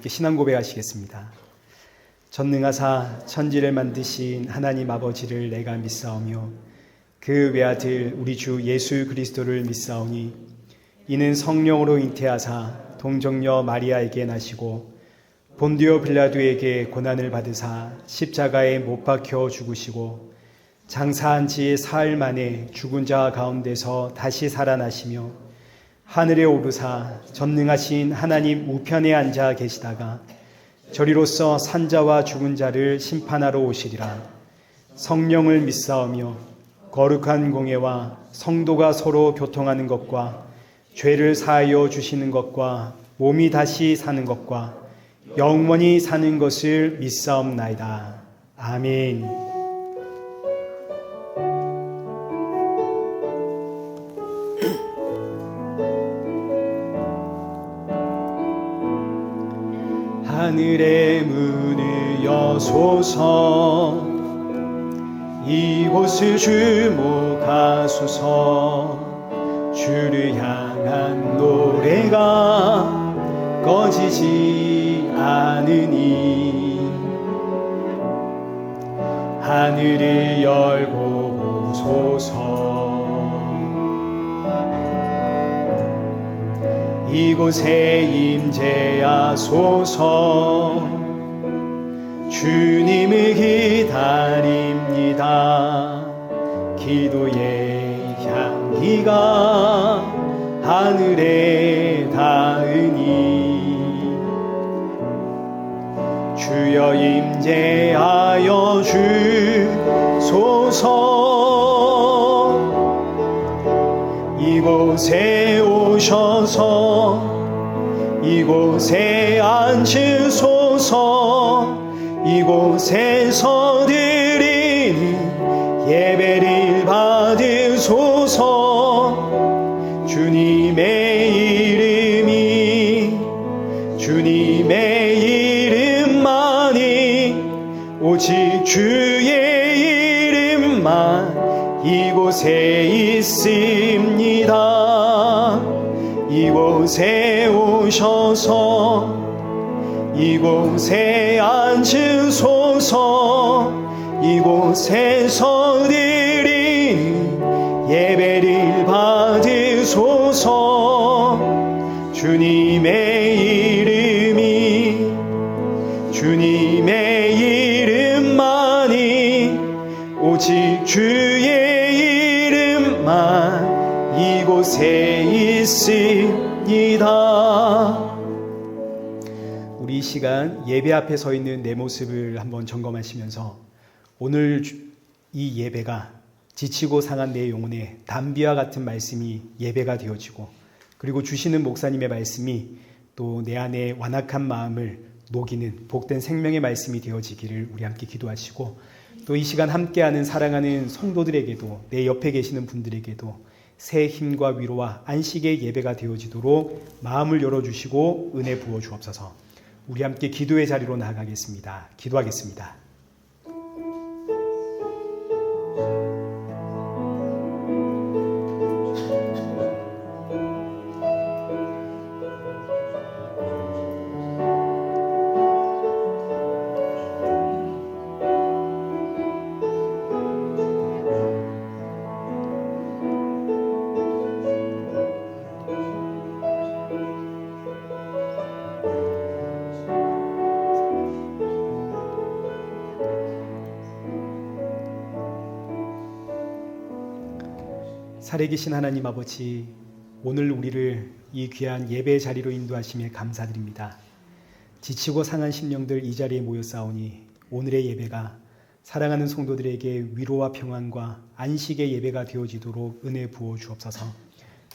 함께 신앙 고백하시겠습니다. 전능하사 천지를 만드신 하나님 아버지를 내가 믿사오며 그 외아들 우리 주 예수 그리스도를 믿사오니 이는 성령으로 잉태하사 동정녀 마리아에게 나시고 본디오 빌라도에게 고난을 받으사 십자가에 못 박혀 죽으시고 장사한 지 사흘 만에 죽은 자 가운데서 다시 살아나시며 하늘에 오르사 전능하신 하나님 우편에 앉아 계시다가 저리로서 산자와 죽은 자를 심판하러 오시리라. 성령을 믿사오며 거룩한 공예와 성도가 서로 교통하는 것과 죄를 사하여 주시는 것과 몸이 다시 사는 것과 영원히 사는 것을 믿사옵나이다. 아멘. 하늘의 문을 여소서 이곳을 주목하소서 주를 향한 노래가 꺼지지 않으니 하늘을 열고 보소서 이곳에 임재하소서 주님을 기다립니다. 기도의 향기가 하늘에 닿으니 주여 임재하여 주소서 이곳에 오셔서 이곳에 앉으소서 이곳에서 드리는 예배를 받으소서 주님의 이름만이 오직 주의 이름만 이곳에 있습니다. 이곳에 오셔서 이곳에 앉으소서 이곳에서 드리는 예배를 받으소서 주님의 이름만이 오직 주의 이름만 이곳에 있습니다. 우리 이 시간 예배 앞에 서 있는 내 모습을 한번 점검하시면서 오늘 이 예배가 지치고 상한 내 영혼에 담비와 같은 말씀이 예배가 되어지고 그리고 주시는 목사님의 말씀이 또 내 안에 완악한 마음을 녹이는 복된 생명의 말씀이 되어지기를 우리 함께 기도하시고 또 이 시간 함께하는 사랑하는 성도들에게도 내 옆에 계시는 분들에게도 새 힘과 위로와 안식의 예배가 되어지도록 마음을 열어주시고 은혜 부어 주옵소서. 우리 함께 기도의 자리로 나아가겠습니다. 기도하겠습니다. 살아계신 하나님 아버지, 오늘 우리를 이 귀한 예배 자리로 인도하심에 감사드립니다. 지치고 상한 심령들 이 자리에 모여 싸우니 오늘의 예배가 사랑하는 성도들에게 위로와 평안과 안식의 예배가 되어지도록 은혜 부어 주옵소서.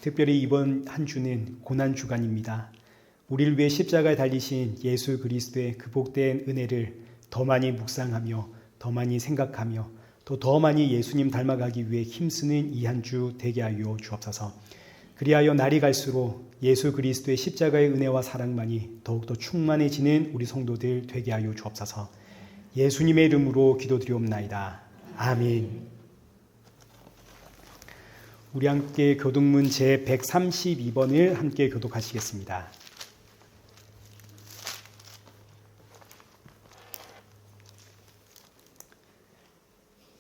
특별히 이번 한 주는 고난 주간입니다. 우리를 위해 십자가에 달리신 예수 그리스도의 그 복된 은혜를 더 많이 묵상하며 더 많이 생각하며 또 더 많이 예수님 닮아가기 위해 힘쓰는 이 한 주 되게 하여 주옵소서. 그리하여 날이 갈수록 예수 그리스도의 십자가의 은혜와 사랑만이 더욱더 충만해지는 우리 성도들 되게 하여 주옵소서. 예수님의 이름으로 기도드리옵나이다. 아멘. 우리 함께 교독문 제132번을 함께 교독하시겠습니다.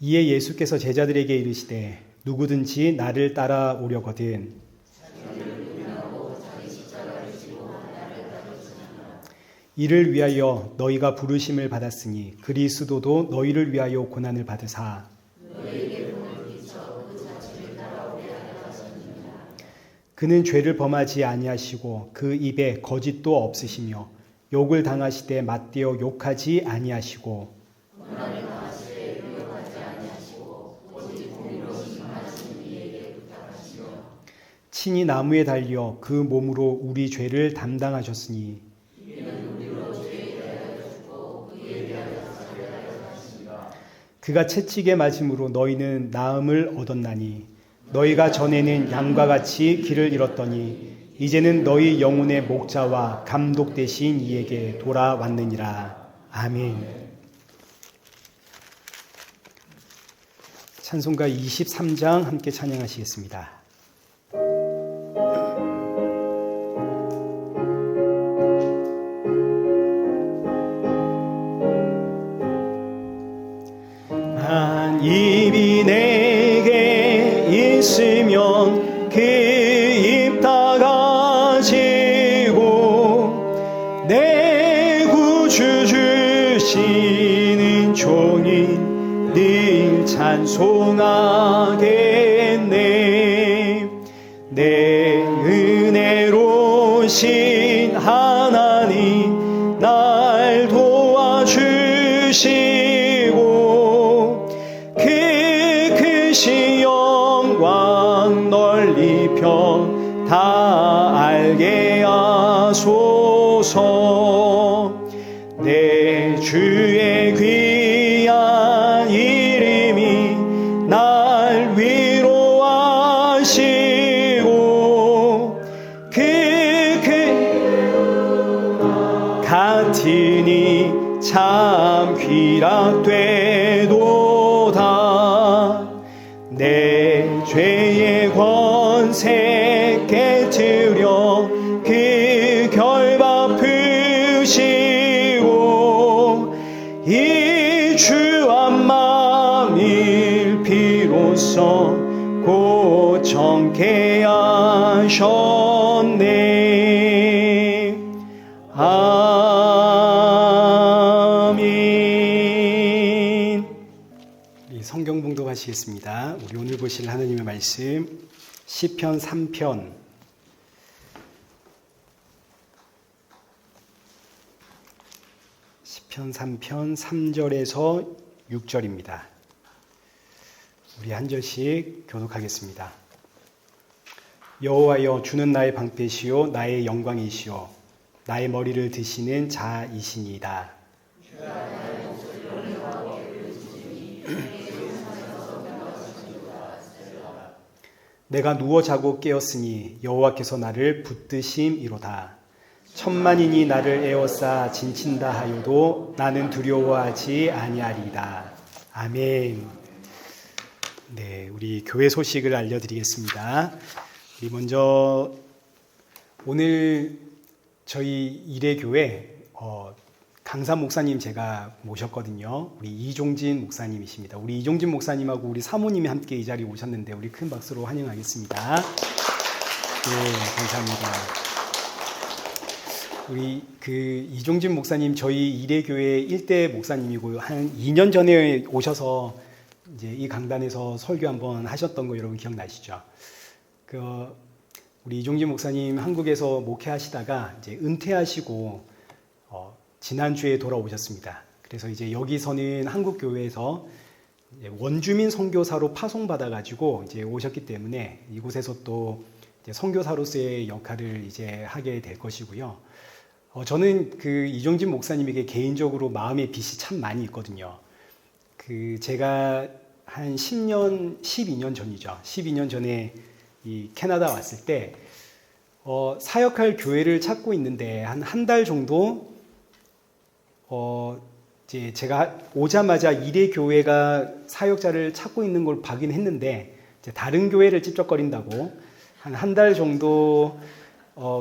이에 예수께서 제자들에게 이르시되 누구든지 나를 따라오려거든 이를 위하여 너희가 부르심을 받았으니 그리스도도 너희를 위하여 고난을 받으사 그는 죄를 범하지 아니하시고 그 입에 거짓도 없으시며 욕을 당하시되 맞대어 욕하지 아니하시고 친히 나무에 달려 그 몸으로 우리 죄를 담당하셨으니 그가 채찍에 맞음으로 너희는 나음을 얻었나니 너희가 전에는 양과 같이 길을 잃었더니 이제는 너희 영혼의 목자와 감독 되신 이에게 돌아왔느니라. 아멘. 찬송가 23장 함께 찬양하시겠습니다. 입이 내게 있으면 그 입 다 가지고 내 구주 주시는 종이 늘 찬송하겠네. 내 은혜로우신 하나님 날 도와주시고 그 크신 영광 널리 펴 다 알게 하소서. 내 주의 귀한 이름이 날 위로하시고 같으니 참 귀락되도다. 내 죄의 권세 깨뜨려 그 결박 푸시고 이 주한 만일 비로소 곧 정케 하셨네. 아멘. 성경 봉독하시겠습니다. 우리 오늘 보실 하나님의 말씀 시편 3편 시편 3편 3절에서 6절입니다. 우리 한 절씩 교독하겠습니다. 여호와여 주는 나의 방패시요 나의 영광이시요 나의 머리를 드시는 자이시니이다. 내가 누워 자고 깨었으니 여호와께서 나를 붙드심이로다. 천만인이 나를 에워싸 진친다 하여도 나는 두려워하지 아니하리이다. 아멘. 네, 우리 교회 소식을 알려드리겠습니다. 우리 먼저 오늘 저희 일회교회 강사 목사님 제가 모셨거든요. 우리 이종진 목사님이십니다. 우리 이종진 목사님하고 우리 사모님이 함께 이 자리에 오셨는데 우리 큰 박수로 환영하겠습니다. 네, 감사합니다. 우리 그 이종진 목사님 저희 일회교회 1대 목사님이고 한 2년 전에 오셔서 이제 이 강단에서 설교 한번 하셨던 거 여러분 기억나시죠? 우리 이종진 목사님 한국에서 목회하시다가 이제 은퇴하시고 지난주에 돌아오셨습니다. 그래서 이제 여기서는 한국 교회에서 원주민 선교사로 파송받아가지고 이제 오셨기 때문에 이곳에서 또 이제 선교사로서의 역할을 이제 하게 될 것이고요. 저는 그 이종진 목사님에게 개인적으로 마음의 빚이 참 많이 있거든요. 제가 한 12년 전이죠. 12년 전에 이 캐나다 왔을 때 사역할 교회를 찾고 있는데 한 달 정도 이제 제가 오자마자 일회 교회가 사역자를 찾고 있는 걸 봐긴 했는데 이제 다른 교회를 찝쩍거린다고 한 달 정도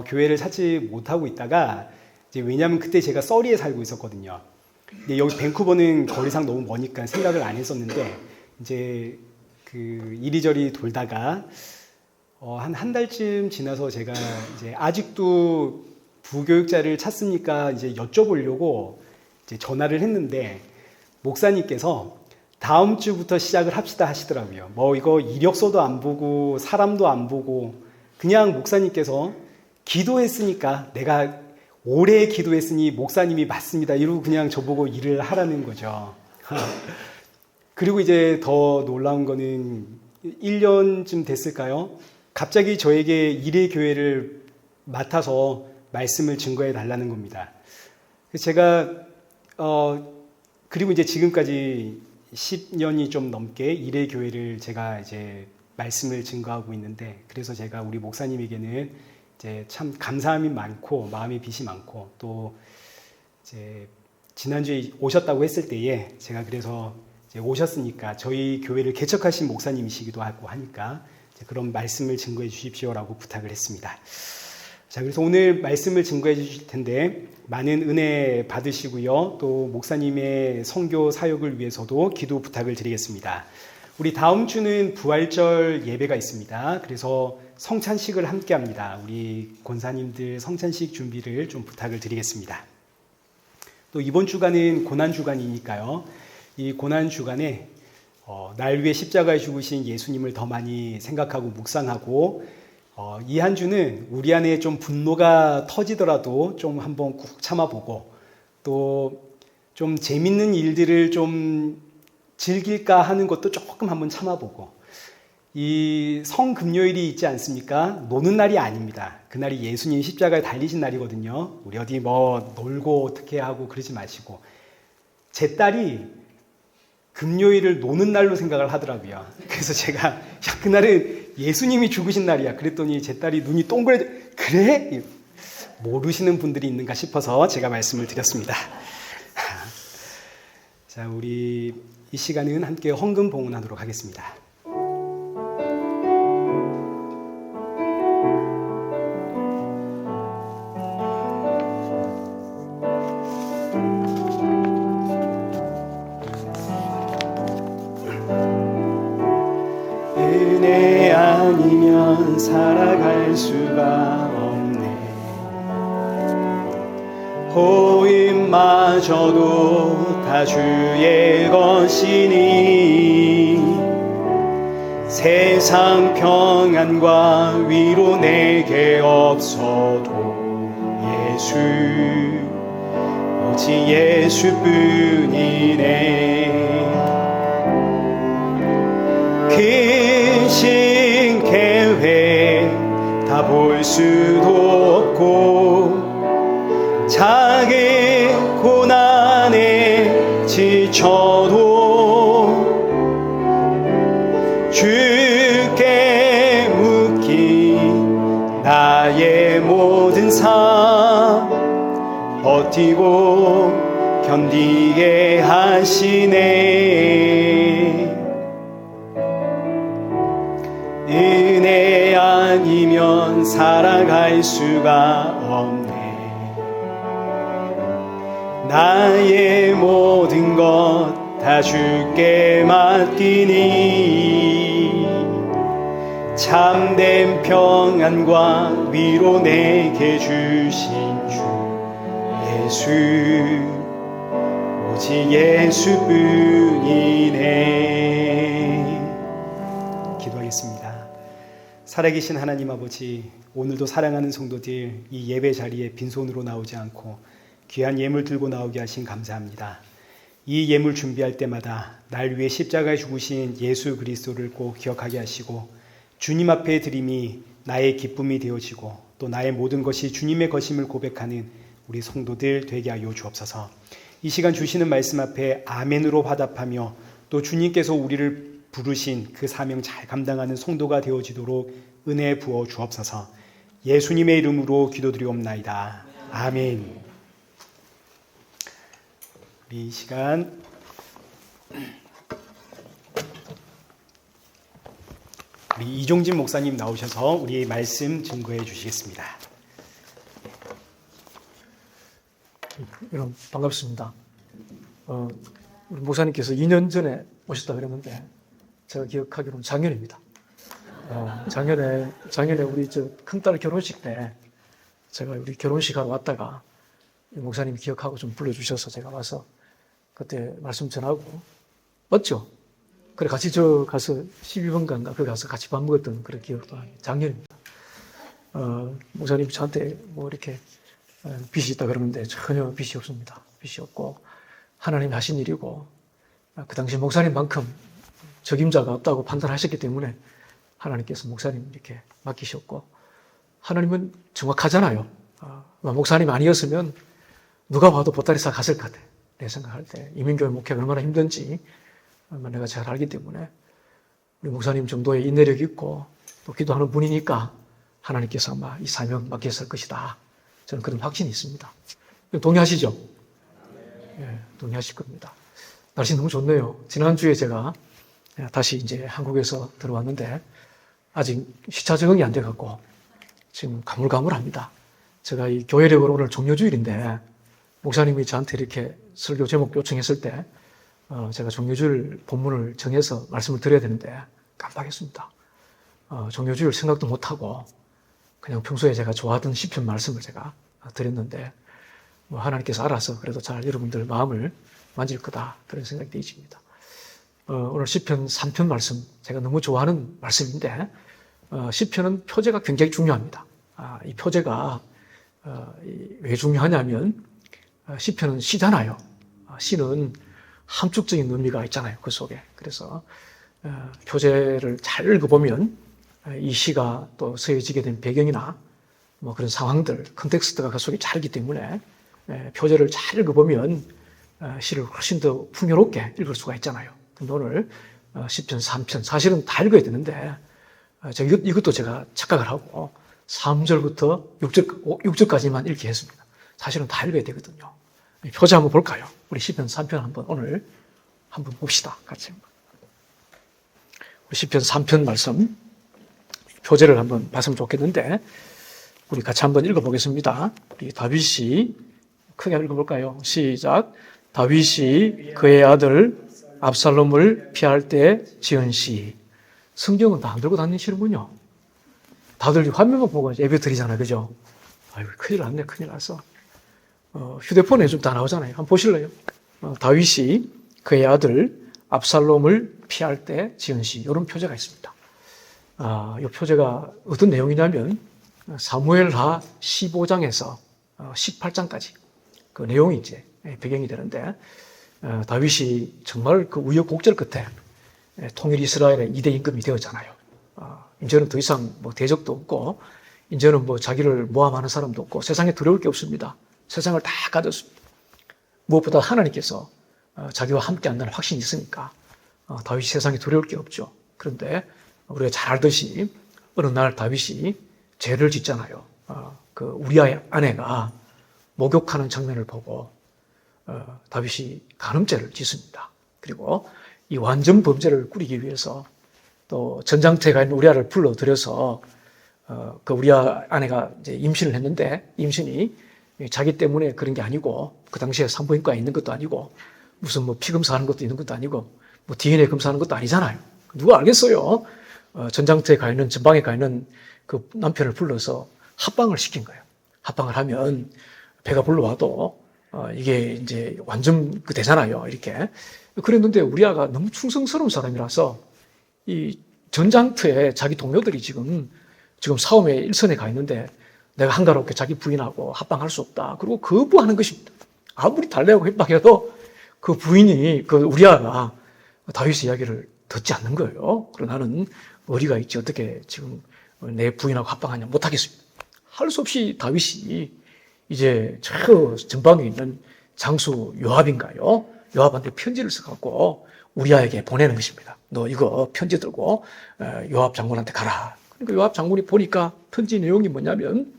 교회를 찾지 못하고 있다가 이제 왜냐하면 그때 제가 서리에 살고 있었거든요. 근데 여기 밴쿠버는 거리상 너무 머니까 생각을 안 했었는데 이제 그 이리저리 돌다가 한 달쯤 지나서 제가 이제 아직도 부교육자를 찾습니까? 이제 여쭤보려고 이제 전화를 했는데 목사님께서 다음 주부터 시작을 합시다 하시더라고요. 뭐 이거 이력서도 안 보고 사람도 안 보고 그냥 목사님께서 기도했으니까 내가 오래 기도했으니 목사님이 맞습니다. 이러고 그냥 저보고 일을 하라는 거죠. 그리고 이제 더 놀라운 거는 1년쯤 됐을까요? 갑자기 저에게 일의 교회를 맡아서 말씀을 증거해 달라는 겁니다. 제가 그리고 이제 지금까지 10년이 좀 넘게 일의 교회를 제가 이제 말씀을 증거하고 있는데, 그래서 제가 우리 목사님에게는 이제 참 감사함이 많고 마음의 빚이 많고, 또 이제 지난주에 오셨다고 했을 때에 제가 그래서 이제 오셨으니까 저희 교회를 개척하신 목사님이시기도 하고 하니까 그런 말씀을 증거해 주십시오라고 부탁을 했습니다. 자, 그래서 오늘 말씀을 증거해 주실 텐데 많은 은혜 받으시고요. 또 목사님의 선교 사역을 위해서도 기도 부탁을 드리겠습니다. 우리 다음 주는 부활절 예배가 있습니다. 그래서 성찬식을 함께 합니다. 우리 권사님들 성찬식 준비를 좀 부탁을 드리겠습니다. 또 이번 주간은 고난주간이니까요. 이 고난주간에 날 위해 십자가에 죽으신 예수님을 더 많이 생각하고 묵상하고, 이 한 주는 우리 안에 좀 분노가 터지더라도 좀 한번 꾹 참아보고, 또 좀 재밌는 일들을 좀 즐길까 하는 것도 조금 한번 참아보고, 이 성금요일이 있지 않습니까? 노는 날이 아닙니다. 그날이 예수님 십자가에 달리신 날이거든요. 우리 어디 뭐 놀고 어떻게 하고 그러지 마시고. 제 딸이 금요일을 노는 날로 생각을 하더라고요. 그래서 제가 야, 그날은 예수님이 죽으신 날이야. 그랬더니 제 딸이 눈이 동그래져. 그래? 모르시는 분들이 있는가 싶어서 제가 말씀을 드렸습니다. 자, 우리 이 시간은 함께 헌금 봉헌하도록 하겠습니다. 은혜 아니면 살아갈 수가 없네. 호흡마저도 다 주의 것이니 세상 평안과 위로 내게 없어도 예수, 오직 예수뿐이네. 근심 계획 다 볼 수도 없고 작은 고난에 지쳐도 주께 묻기 나의 모든 삶 버티고 견디게 하시네. 은혜 아니면 살아갈 수가 없네. 나의 모든 것 다 주께 맡기니 참된 평안과 위로 내게 주신 주 예수, 오직 예수뿐이네. 기도하겠습니다. 살아계신 하나님 아버지, 오늘도 사랑하는 성도들 이 예배 자리에 빈손으로 나오지 않고 귀한 예물 들고 나오게 하신 감사합니다. 이 예물 준비할 때마다 날 위해 십자가에 죽으신 예수 그리스도를 꼭 기억하게 하시고 주님 앞에 드림이 나의 기쁨이 되어지고 또 나의 모든 것이 주님의 것임을 고백하는 우리 성도들 되게 하여 주옵소서. 이 시간 주시는 말씀 앞에 아멘으로 화답하며 또 주님께서 우리를 부르신 그 사명 잘 감당하는 성도가 되어지도록 은혜 부어 주옵소서. 예수님의 이름으로 기도드리옵나이다. 아멘. 이 시간 우리 이종진 목사님 나오셔서 우리 말씀 증거해 주시겠습니다. 여러분 반갑습니다. 우리 목사님께서 2년 전에 오셨다 그랬는데 제가 기억하기로는 작년입니다. 작년에 우리 큰딸 결혼식 때 제가 우리 결혼식 하러 왔다가 목사님 기억하고 좀 불러주셔서 제가 와서 그때 말씀 전하고 맞죠? 그래 같이 가서 12번가인가 거기 가서 같이 밥 먹었던 그런 기억도 나요. 작년입니다. 목사님 저한테 뭐 이렇게 빚이 있다 그러는데 전혀 빚이 없습니다. 빚이 없고 하나님이 하신 일이고 그 당시 목사님만큼 적임자가 없다고 판단하셨기 때문에 하나님께서 목사님 이렇게 맡기셨고 하나님은 정확하잖아요. 목사님 아니었으면 누가 봐도 보따리싸 갔을 것 같아. 내 생각할 때 이민교회 목회가 얼마나 힘든지 내가 잘 알기 때문에 우리 목사님 정도의 인내력이 있고 또 기도하는 분이니까 하나님께서 아마 이 사명 맡겼을 것이다. 저는 그런 확신이 있습니다. 동의하시죠? 예, 동의하실 겁니다. 날씨 너무 좋네요. 지난주에 제가 다시 이제 한국에서 들어왔는데 아직 시차 적응이 안 돼갖고 지금 가물가물합니다. 제가 이 교회력으로 오늘 종료주일인데 목사님이 저한테 이렇게 설교 제목 요청했을 때 제가 종료주일 본문을 정해서 말씀을 드려야 되는데 깜빡했습니다. 종료주일 생각도 못하고 그냥 평소에 제가 좋아하던 시편 말씀을 제가 드렸는데 뭐 하나님께서 알아서 그래도 잘 여러분들 마음을 만질 거다 그런 생각이 되십니다. 오늘 시편 3편 말씀 제가 너무 좋아하는 말씀인데 시편은 표제가 굉장히 중요합니다. 이 표제가 왜 중요하냐면 시편은 시잖아요. 시는 함축적인 의미가 있잖아요. 그 속에. 그래서 표제를 잘 읽어보면 이 시가 또 쓰여지게 된 배경이나 뭐 그런 상황들, 컨텍스트가 그 속에 잘 있기 때문에 표제를 잘 읽어보면 시를 훨씬 더 풍요롭게 읽을 수가 있잖아요. 근데 오늘 시편 3편 사실은 다 읽어야 되는데 이것도 제가 착각을 하고 3절부터 6절까지만 읽게 했습니다. 사실은 다 읽어야 되거든요. 표제 한번 볼까요? 우리 시편 3편 한번 오늘 한번 봅시다. 같이. 우리 시편 3편 말씀 표제를 한번 봤으면 좋겠는데 우리 같이 한번 읽어보겠습니다. 우리 다윗이 크게 읽어볼까요? 시작. 다윗이 그의 아들 압살롬을 피할 때 지은 시. 성경은 다 안 들고 다니시는군요. 다들 화면만 보고 예배 드리잖아요. 그죠? 아이고, 큰일 났네. 큰일 났어. 휴대폰에 좀 다 나오잖아요. 한번 보실래요? 다윗이 그의 아들 압살롬을 피할 때 지은 시. 이런 표제가 있습니다. 이 표제가 어떤 내용이냐면 사무엘하 15장에서 18장까지 그 내용이 이제 배경이 되는데 다윗이 정말 그 우여곡절 끝에 통일 이스라엘의 2대 임금이 되었잖아요. 이제는 더 이상 뭐 대적도 없고 이제는 뭐 자기를 모함하는 사람도 없고 세상에 두려울 게 없습니다. 세상을 다 가졌습니다. 무엇보다 하나님께서 자기와 함께 한다는 확신이 있으니까 다윗이 세상에 두려울 게 없죠. 그런데 우리가 잘 알듯이 어느 날 다윗이 죄를 짓잖아요. 그 우리아의 아내가 목욕하는 장면을 보고 다윗이 간음죄를 짓습니다. 그리고 이 완전 범죄를 꾸리기 위해서 또 전장터에 가 있는 우리아를 불러들여서 그 우리아 아내가 이제 임신을 했는데 임신이 자기 때문에 그런 게 아니고 그 당시에 산부인과에 있는 것도 아니고 무슨 뭐 피 검사하는 것도 있는 것도 아니고 뭐 DNA 검사하는 것도 아니잖아요. 누가 알겠어요? 전장터에 가 있는 전방에 가 있는 그 남편을 불러서 합방을 시킨 거예요. 합방을 하면 배가 불러와도 이게 이제 완전 그 되잖아요. 이렇게. 그랬는데 우리아가 너무 충성스러운 사람이라서 이 전장터에 자기 동료들이 지금 싸움의 일선에 가 있는데 내가 한가롭게 자기 부인하고 합방할 수 없다. 그리고 거부하는 것입니다. 아무리 달래고 협박해도 그 부인이 그 우리아가 다윗의 이야기를 듣지 않는 거예요. 그러나 나는 어리가 있지 어떻게 지금 내 부인하고 합방하냐 못하겠습니다. 할 수 없이 다윗이 이제 저 전방에 있는 장수 요압인가요? 요압한테 편지를 써갖고 우리아에게 보내는 것입니다. 너 이거 편지 들고 요압 장군한테 가라. 그러니까 요압 장군이 보니까 편지 내용이 뭐냐면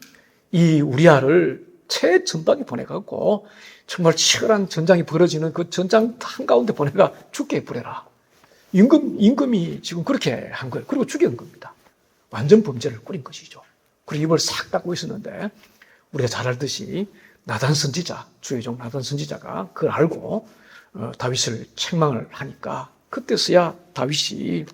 이 우리아를 최전방에 보내갖고 정말 치열한 전장이 벌어지는 그 전장 한가운데 보내가 죽게 해버려라. 임금이 지금 그렇게 한 거예요. 그리고 죽인 겁니다. 완전 범죄를 꾸린 것이죠. 그리고 입을 싹 닫고 있었는데 우리가 잘 알듯이 나단 선지자, 주의 종 나단 선지자가 그걸 알고 다윗을 책망을 하니까 그때서야 다윗이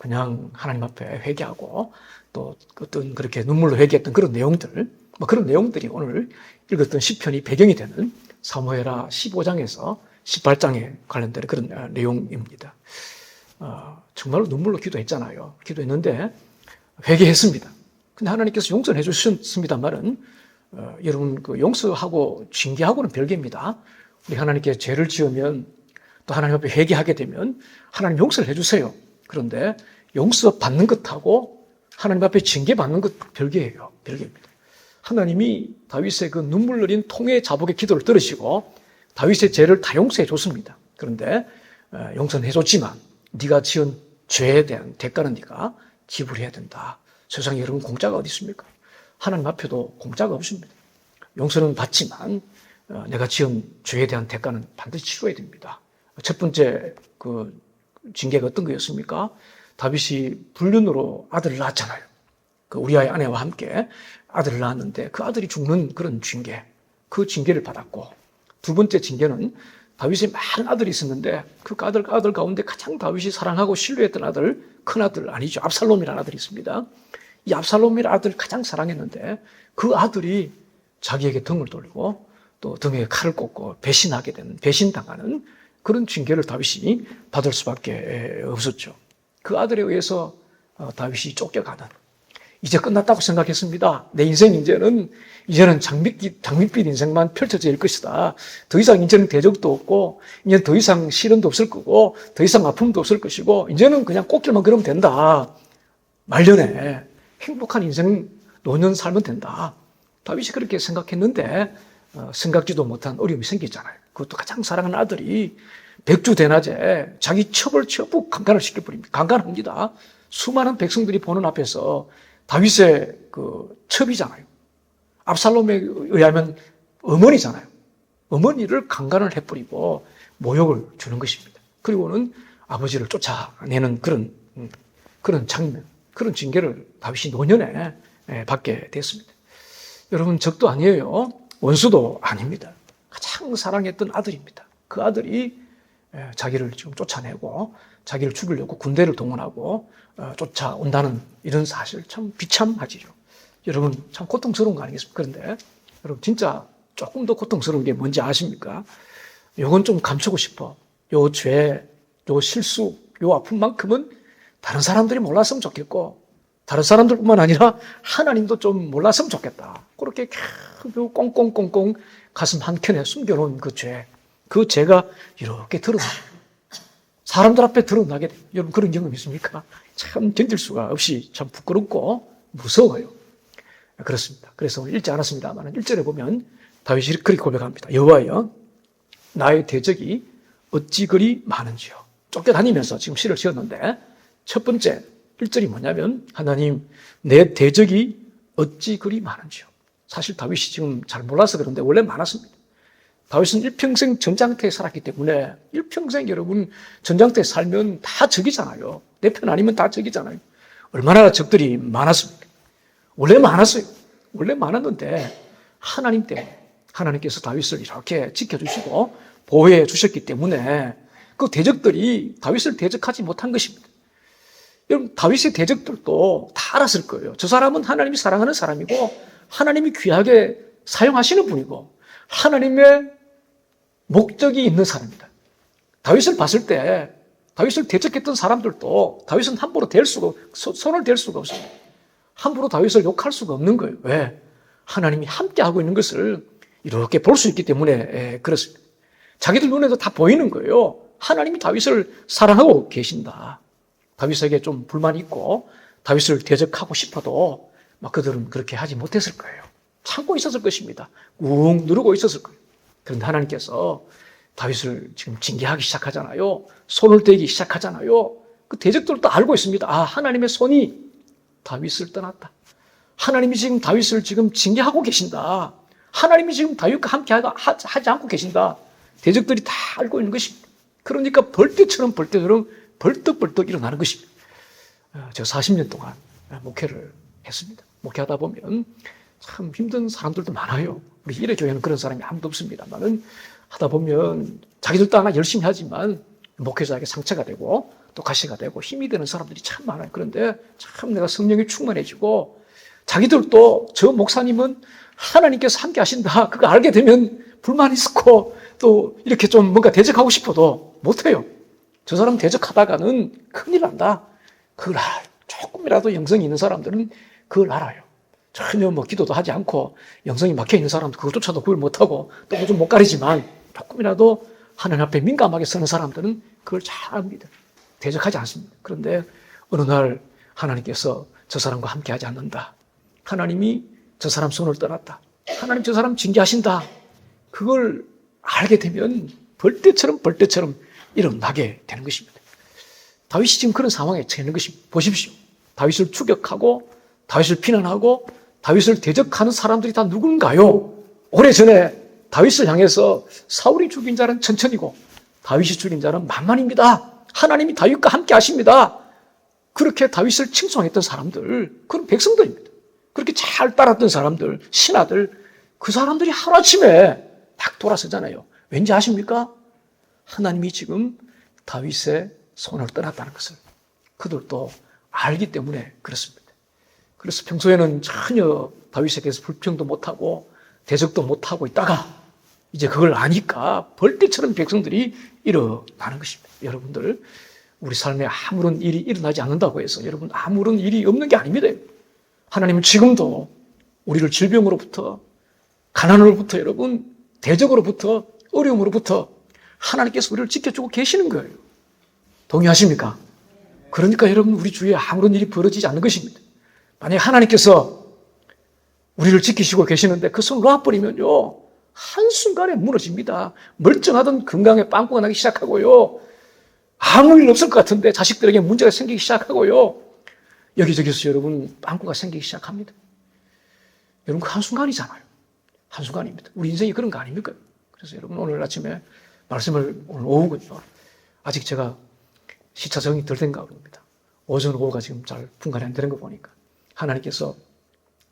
그냥 하나님 앞에 회개하고 또 어떤 그렇게 눈물로 회개했던 그런 내용들, 그런 내용들이 오늘 읽었던 시편이 배경이 되는 사무엘하 15장에서 18장에 관련된 그런 내용입니다. 정말로 눈물로 기도했잖아요. 기도했는데 회개했습니다. 근데 하나님께서 용서해 주셨습니다만은 여러분 그 용서하고 징계하고는 별개입니다. 우리 하나님께 죄를 지으면 또 하나님 앞에 회개하게 되면 하나님 용서를 해주세요. 그런데 용서 받는 것하고 하나님 앞에 징계 받는 것 별개예요. 별개입니다. 하나님이 다윗의 그 눈물 흘린 통의 자복의 기도를 들으시고 다윗의 죄를 다 용서해 줬습니다. 그런데 용서는 해줬지만 네가 지은 죄에 대한 대가는 네가 지불해야 된다. 세상에 여러분 공짜가 어디 있습니까? 하나님 앞에도 공짜가 없습니다. 용서는 받지만 내가 지은 죄에 대한 대가는 반드시 치러야 됩니다. 첫 번째 그 징계가 어떤 거였습니까? 다윗이 불륜으로 아들을 낳았잖아요. 그 우리아의 아내와 함께 아들을 낳았는데 그 아들이 죽는 그런 징계, 그 징계를 받았고, 두 번째 징계는 다윗이 많은 아들이 있었는데 그 아들 가운데 가장 다윗이 사랑하고 신뢰했던 아들, 큰 아들 아니죠. 압살롬이라는 아들이 있습니다. 이 압살롬이라는 아들을 가장 사랑했는데 그 아들이 자기에게 등을 돌리고 또 등에 칼을 꽂고 배신하게 되는, 배신당하는 그런 징계를 다윗이 받을 수밖에 없었죠. 그 아들에 의해서 다윗이 쫓겨가는, 이제 끝났다고 생각했습니다. 내 인생 이제는 장밋빛 인생만 펼쳐져 있을 것이다. 더 이상 이제는 대적도 없고, 이제 더 이상 시련도 없을 거고, 더 이상 아픔도 없을 것이고, 이제는 그냥 꽃길만 걸으면 된다. 말년에 행복한 인생 노년 살면 된다. 다윗이 그렇게 생각했는데 생각지도 못한 어려움이 생기잖아요. 그것도 가장 사랑하는 아들이 백주대낮에 자기 첩을 전부 강간을 시켜버립니다. 강간합니다. 수많은 백성들이 보는 앞에서 다윗의 그 첩이잖아요. 압살롬에 의하면 어머니잖아요. 어머니를 강간을 해버리고 모욕을 주는 것입니다. 그리고는 아버지를 쫓아내는 그런 장면, 그런 징계를 다윗이 노년에 받게 됐습니다. 여러분, 적도 아니에요. 원수도 아닙니다. 가장 사랑했던 아들입니다. 그 아들이 자기를 지금 쫓아내고 자기를 죽이려고 군대를 동원하고 쫓아온다는 이런 사실 참 비참하지요. 여러분, 참 고통스러운 거 아니겠습니까? 그런데 여러분, 진짜 조금 더 고통스러운 게 뭔지 아십니까? 요건 좀 감추고 싶어. 요 죄, 요 실수, 요 아픔만큼은 다른 사람들이 몰랐으면 좋겠고, 다른 사람들뿐만 아니라 하나님도 좀 몰랐으면 좋겠다. 그렇게 계속 꽁꽁꽁꽁 가슴 한켠에 숨겨놓은 그 죄, 그 죄가 이렇게 드러나요. 사람들 앞에 드러나게 돼요. 여러분, 그런 경험 있습니까? 참 견딜 수가 없이 참 부끄럽고 무서워요. 그렇습니다. 그래서 오늘 읽지 않았습니다만 1절에 보면 다윗이 그렇게 고백합니다. 여호와여, 나의 대적이 어찌 그리 많은지요. 쫓겨다니면서 지금 시를 지었는데 첫 번째 1절이 뭐냐면, 하나님, 내 대적이 어찌 그리 많은지요. 사실 다윗이 지금 잘 몰라서 그런데 원래 많았습니다. 다윗은 일평생 전장터에 살았기 때문에, 일평생 여러분 전장터에 살면 다 적이잖아요. 내 편 아니면 다 적이잖아요. 얼마나 적들이 많았습니까? 원래 많았어요. 원래 많았는데 하나님 때문에, 하나님께서 다윗을 이렇게 지켜주시고 보호해 주셨기 때문에 그 대적들이 다윗을 대적하지 못한 것입니다. 여러분, 다윗의 대적들도 다 알았을 거예요. 저 사람은 하나님이 사랑하는 사람이고 하나님이 귀하게 사용하시는 분이고 하나님의 목적이 있는 사람이다. 다윗을 봤을 때 다윗을 대적했던 사람들도 다윗은 함부로 손을 댈 수가 없습니다. 함부로 다윗을 욕할 수가 없는 거예요. 왜? 하나님이 함께하고 있는 것을 이렇게 볼 수 있기 때문에 그렇습니다. 자기들 눈에도 다 보이는 거예요. 하나님이 다윗을 사랑하고 계신다. 다윗에게 좀 불만이 있고 다윗을 대적하고 싶어도 막 그들은 그렇게 하지 못했을 거예요. 참고 있었을 것입니다. 꾹 누르고 있었을 거예요. 그런데 하나님께서 다윗을 지금 징계하기 시작하잖아요. 손을 대기 시작하잖아요. 그 대적들도 알고 있습니다. 아, 하나님의 손이 다윗을 떠났다. 하나님이 지금 다윗을 지금 징계하고 계신다. 하나님이 지금 다윗과 함께 하지 않고 계신다. 대적들이 다 알고 있는 것입니다. 그러니까 벌떼처럼 벌떡벌떡 일어나는 것입니다. 제가 40년 동안 목회를 했습니다. 목회하다 보면 참 힘든 사람들도 많아요. 우리 일회 교회는 그런 사람이 아무도 없습니다만은 하다 보면 자기들도 하나 열심히 하지만 목회자에게 상처가 되고 또 가시가 되고 힘이 되는 사람들이 참 많아요. 그런데 참 내가 성령이 충만해지고 자기들도 저 목사님은 하나님께서 함께 하신다. 그거 알게 되면 불만이 있고 또 이렇게 좀 뭔가 대적하고 싶어도 못해요. 저 사람 대적하다가는 큰일 난다. 그걸 알아요. 조금이라도 영성이 있는 사람들은 그걸 알아요. 전혀 뭐 기도도 하지 않고 영성이 막혀있는 사람도 그것조차도 구별 못하고 또 좀 못 가리지만 조금이라도 하나님 앞에 민감하게 서는 사람들은 그걸 잘 압니다. 대적하지 않습니다. 그런데 어느 날 하나님께서 저 사람과 함께 하지 않는다. 하나님이 저 사람 손을 떠났다. 하나님 저 사람 징계하신다. 그걸 알게 되면 벌떼처럼 일어나게 되는 것입니다. 다윗이 지금 그런 상황에 처해 있는 것입니다. 보십시오. 다윗을 추격하고 다윗을 비난하고 다윗을 대적하는 사람들이 다 누군가요? 오래전에 다윗을 향해서 사울이 죽인 자는 천천히고 다윗이 죽인 자는 만만입니다. 하나님이 다윗과 함께 하십니다. 그렇게 다윗을 칭송했던 사람들, 그런 백성들입니다. 그렇게 잘 따랐던 사람들, 신하들, 그 사람들이 하루아침에 딱 돌아서잖아요. 왠지 아십니까? 하나님이 지금 다윗의 손을 떠났다는 것을 그들도 알기 때문에 그렇습니다. 그래서 평소에는 전혀 다윗에 대해서 불평도 못하고 대적도 못하고 있다가 이제 그걸 아니까 벌떼처럼 백성들이 일어나는 것입니다. 여러분들, 우리 삶에 아무런 일이 일어나지 않는다고 해서 여러분 아무런 일이 없는 게 아닙니다. 하나님은 지금도 우리를 질병으로부터, 가난으로부터, 여러분 대적으로부터, 어려움으로부터 하나님께서 우리를 지켜주고 계시는 거예요. 동의하십니까? 그러니까 여러분 우리 주위에 아무런 일이 벌어지지 않는 것입니다. 만약에 하나님께서 우리를 지키시고 계시는데 그 손을 놔버리면요 한순간에 무너집니다. 멀쩡하던 건강에 빵꾸가 나기 시작하고요. 아무 일 없을 것 같은데 자식들에게 문제가 생기기 시작하고요. 여기저기서 여러분 빵꾸가 생기기 시작합니다. 여러분 그 한순간이잖아요. 한순간입니다. 우리 인생이 그런 거 아닙니까? 그래서 여러분 오늘 아침에 말씀을 오늘 오후군요. 아직 제가 시차 적응이 덜 된가 봅니다. 오전 오후가 지금 잘 분간이 안 되는 거 보니까 하나님께서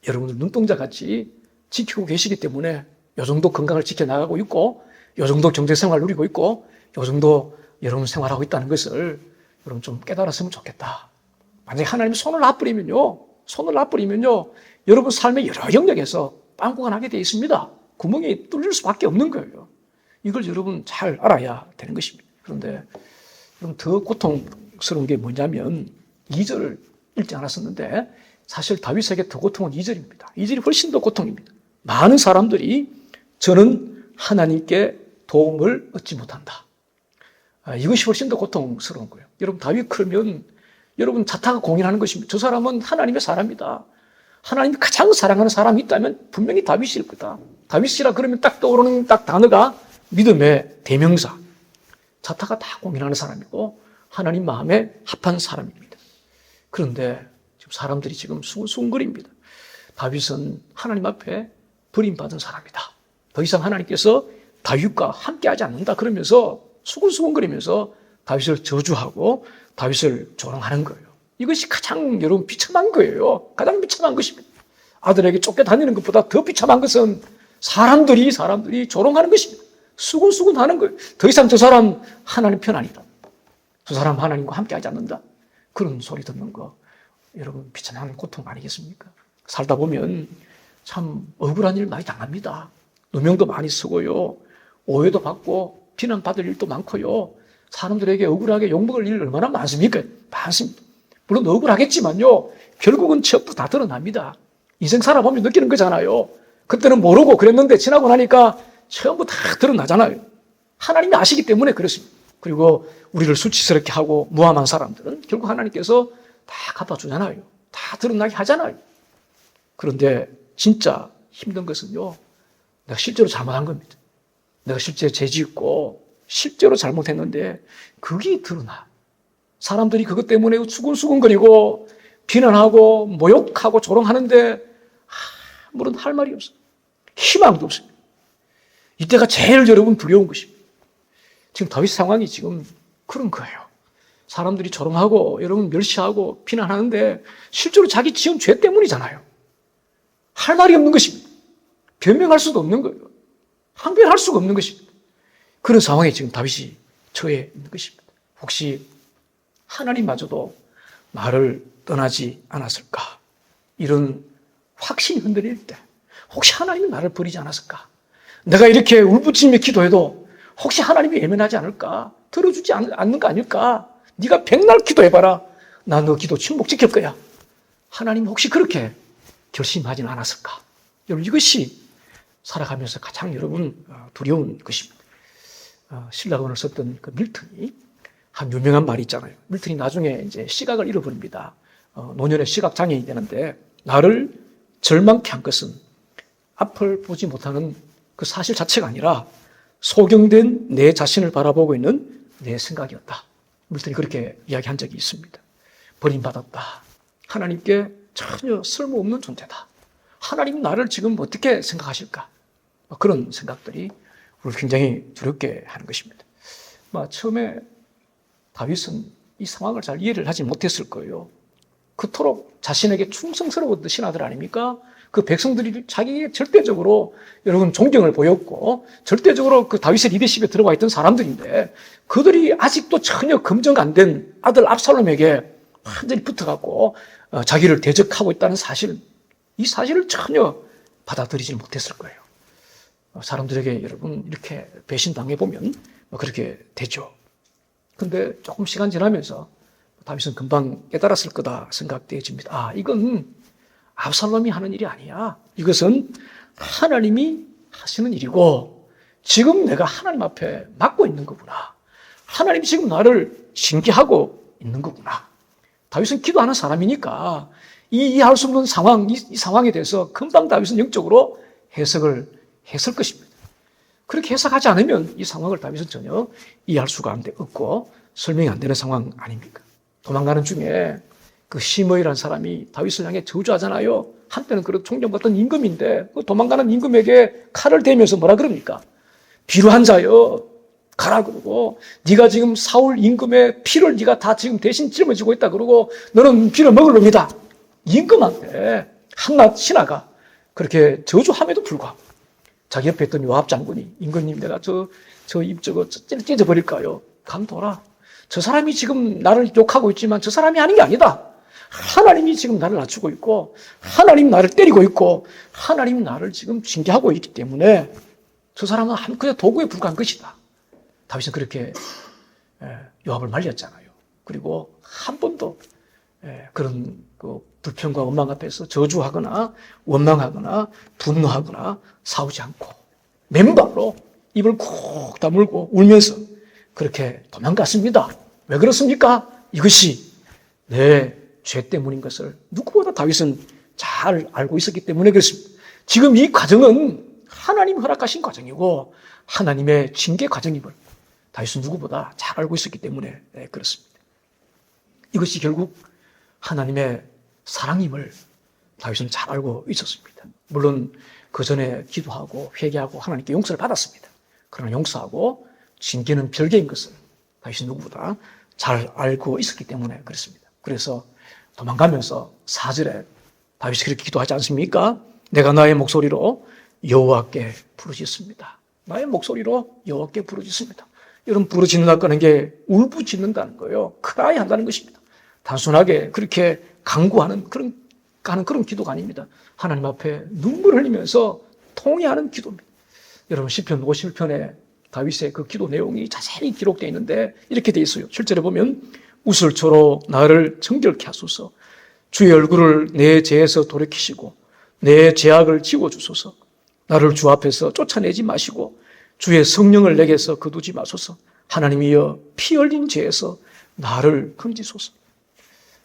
여러분들 눈동자같이 지키고 계시기 때문에 요 정도 건강을 지켜나가고 있고 요 정도 경제생활 누리고 있고 요 정도 여러분 생활하고 있다는 것을 여러분 좀 깨달았으면 좋겠다. 만약에 하나님이 손을 놔버리면요 여러분 삶의 여러 영역에서 빵꾸가 나게 되어 있습니다. 구멍이 뚫릴 수밖에 없는 거예요. 이걸 여러분 잘 알아야 되는 것입니다. 그런데 여러분 더 고통스러운 게 뭐냐면 2절을 읽지 않았었는데 사실 다윗에게 더 고통은 2절입니다. 2절이 훨씬 더 고통입니다. 많은 사람들이 저는 하나님께 도움을 얻지 못한다. 이것이 훨씬 더 고통스러운 거예요. 여러분 다윗 그러면 여러분 자타가 공인하는 것입니다. 저 사람은 하나님의 사람이다. 하나님이 가장 사랑하는 사람이 있다면 분명히 다윗일 거다. 다윗이라 그러면 딱 떠오르는 딱 단어가 믿음의 대명사. 자타가 다 공인하는 사람이고 하나님 마음에 합한 사람입니다. 그런데 지금 사람들이 지금 수군수군거립니다. 다윗은 하나님 앞에 버림받은 사람이다. 더 이상 하나님께서 다윗과 함께하지 않는다. 그러면서 수군수군거리면서 다윗을 저주하고 다윗을 조롱하는 거예요. 이것이 가장 여러분 비참한 거예요. 가장 비참한 것입니다. 아들에게 쫓겨다니는 것보다 더 비참한 것은 사람들이 조롱하는 것입니다. 수군수군하는 거예요. 더 이상 저 사람 하나님 편 아니다. 저 사람 하나님과 함께하지 않는다. 그런 소리 듣는 거 여러분 비참한 고통 아니겠습니까? 살다 보면 참 억울한 일 많이 당합니다. 누명도 많이 쓰고요. 오해도 받고 비난받을 일도 많고요. 사람들에게 억울하게 욕먹을 일 얼마나 많습니까? 많습니다. 물론 억울하겠지만요. 결국은 취업도 다 드러납니다. 인생 살아보면 느끼는 거잖아요. 그때는 모르고 그랬는데 지나고 나니까 전부 다 드러나잖아요. 하나님이 아시기 때문에 그렇습니다. 그리고 우리를 수치스럽게 하고 무함한 사람들은 결국 하나님께서 다 갚아주잖아요. 다 드러나게 하잖아요. 그런데 진짜 힘든 것은요. 내가 실제로 잘못한 겁니다. 내가 실제 죄짓고 실제로 잘못했는데 그게 드러나. 사람들이 그것 때문에 수군수군거리고 비난하고 모욕하고 조롱하는데 아무런 할 말이 없어요. 희망도 없습니다. 이때가 제일 여러분 두려운 것입니다. 지금 다윗 상황이 지금 그런 거예요. 사람들이 조롱하고 여러분 멸시하고 비난하는데 실제로 자기 지은 죄 때문이잖아요. 할 말이 없는 것입니다. 변명할 수도 없는 거예요. 항변할 수가 없는 것입니다. 그런 상황에 지금 다윗이 처해 있는 것입니다. 혹시 하나님마저도 나를 떠나지 않았을까? 이런 확신이 흔들릴 때 혹시 하나님이 나를 버리지 않았을까? 내가 이렇게 울부짖으며 기도해도 혹시 하나님이 예민하지 않을까? 들어주지 않는 거 아닐까? 네가 백날 기도해봐라. 나 너 기도 침묵시킬 거야. 하나님 혹시 그렇게 결심하지는 않았을까? 여러분, 이것이 살아가면서 가장 여러분 두려운 것입니다. 신라원을 썼던 그 밀턴이 한 유명한 말이 있잖아요. 밀턴이 나중에 이제 시각을 잃어버립니다. 노년의 시각 장애인이 되는데, 나를 절망케 한 것은 앞을 보지 못하는 그 사실 자체가 아니라 소경된 내 자신을 바라보고 있는 내 생각이었다. 밀턴이 그렇게 이야기한 적이 있습니다. 버림받았다. 하나님께 전혀 쓸모없는 존재다. 하나님 나를 지금 어떻게 생각하실까? 그런 생각들이 우리를 굉장히 두렵게 하는 것입니다. 처음에 다윗은 이 상황을 잘 이해를 하지 못했을 거예요. 그토록 자신에게 충성스러웠던 신하들 아닙니까? 그 백성들이 자기에게 절대적으로 여러분 존경을 보였고 절대적으로 그 다윗의 리더십에 들어와 있던 사람들인데, 그들이 아직도 전혀 검증 안 된 아들 압살롬에게 완전히 붙어갖고 자기를 대적하고 있다는 사실, 이 사실을 전혀 받아들이지 못했을 거예요. 사람들에게 여러분 이렇게 배신당해보면 그렇게 되죠. 근데 조금 시간 지나면서 다윗은 금방 깨달았을 거다 생각되어집니다. 이건 압살롬이 하는 일이 아니야. 이것은 하나님이 하시는 일이고 지금 내가 하나님 앞에 맡고 있는 거구나. 하나님이 지금 나를 징계하고 있는 거구나. 다윗은 기도하는 사람이니까 이해할 수 없는 상황, 이 상황에 대해서 금방 다윗은 영적으로 해석을 했을 것입니다. 그렇게 해석하지 않으면 이 상황을 다윗은 전혀 이해할 수가 없고 설명이 안 되는 상황 아닙니까? 도망가는 중에 그 시므이라는 사람이 다윗을 향해 저주하잖아요. 한때는 그런 존경받던 임금인데 그 도망가는 임금에게 칼을 대면서 뭐라 그럽니까? 비루한 자여, 가라 그러고, 네가 지금 사울 임금의 피를 네가 다 지금 대신 짊어지고 있다 그러고 너는 피를 먹을 놈이다. 임금한테 한낱 신하가 그렇게 저주함에도 불구하고 자기 옆에 있던 요압 장군이, 임금님 내가 저 입 저거 찢어버릴까요? 감둬라. 저 사람이 지금 나를 욕하고 있지만 저 사람이 하는 게 아니다. 하나님이 지금 나를 낮추고 있고 하나님 나를 때리고 있고 하나님 나를 지금 징계하고 있기 때문에 저 사람은 그냥 도구에 불과한 것이다. 다윗은 그렇게 요압을 말렸잖아요. 그리고 한 번도 그런 그 불평과 원망 앞에서 저주하거나 원망하거나 분노하거나 싸우지 않고 맨발로 입을 콕 다물고 울면서 그렇게 도망갔습니다. 왜 그렇습니까? 이것이 내 죄 때문인 것을 누구보다 다윗은 잘 알고 있었기 때문에 그렇습니다. 지금 이 과정은 하나님 허락하신 과정이고 하나님의 징계 과정임을 다윗은 누구보다 잘 알고 있었기 때문에 그렇습니다. 이것이 결국 하나님의 사랑임을 다윗은 잘 알고 있었습니다. 물론 그 전에 기도하고 회개하고 하나님께 용서를 받았습니다. 그러나 용서하고 징계는 별개인 것을 다윗은 누구보다 잘 알고 있었기 때문에 그렇습니다. 그래서 도망가면서 4절에 다윗이 그렇게 기도하지 않습니까? 내가 나의 목소리로 여호와께 부르짖습니다. 나의 목소리로 여호와께 부르짖습니다. 여러분, 부르짖는다고 하는 게 울부짖는다는 거예요. 크라이 한다는 것입니다. 단순하게 그렇게 간구하는 그런 기도가 아닙니다. 하나님 앞에 눈물 흘리면서 통회하는 기도입니다. 여러분, 시편 51편에 다윗의 그 기도 내용이 자세히 기록되어 있는데 이렇게 되어 있어요. 실제로 보면 우슬초로 나를 정결케 하소서. 주의 얼굴을 내 죄에서 돌이키시고 내 죄악을 지워주소서. 나를 주 앞에서 쫓아내지 마시고 주의 성령을 내게서 거두지 마소서. 하나님이여 피 흘린 죄에서 나를 건지소서.